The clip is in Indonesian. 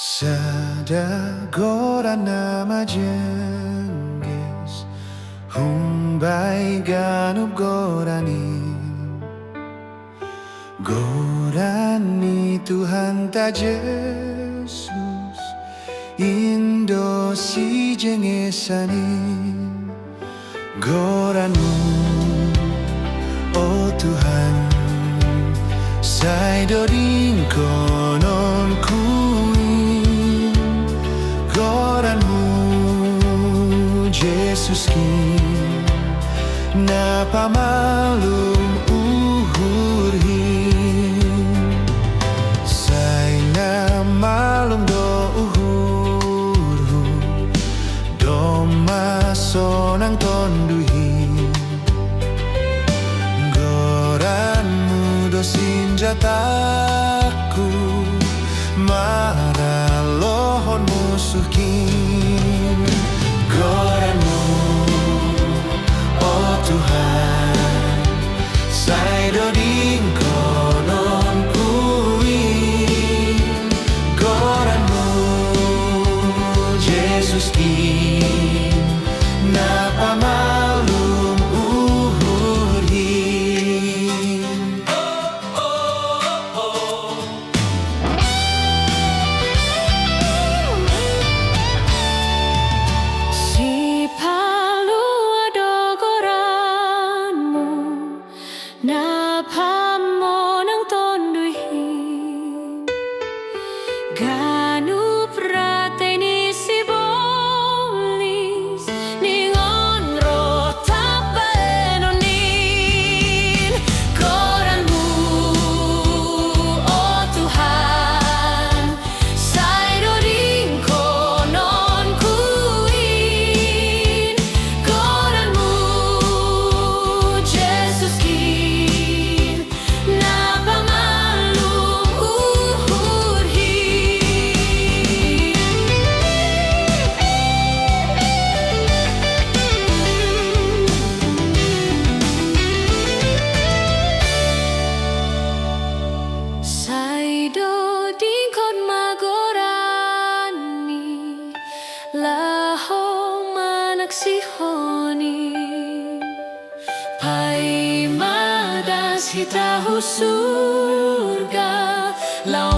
Sada goran na majengges Humbai ganup gorani Gorani Tuhan ta Yesus Indo si jengesani Goranmu oh Tuhan Sai doring konon kuin Goranmu Yesus kin Na pamalum uhurhin Sai na malum do uhurhu Do masonang tonduhin Goranmu do senjataku Maralohon musuhkin Goranmu oh Tuhan Sai doring konon kuin Goranmu Yesus kin Na pamalum uhurhin Si palu ado goranmu Na pamonang tonduhin Ganu prateni si bolis Ningon rota penonin Goranmu oh Tuhan Sai doring konon kuin Goranmu Yesus kin Na pamalum uhurhin Sai do dingkon magorani Laho manaksihoni Pai madas hitahu surga Lau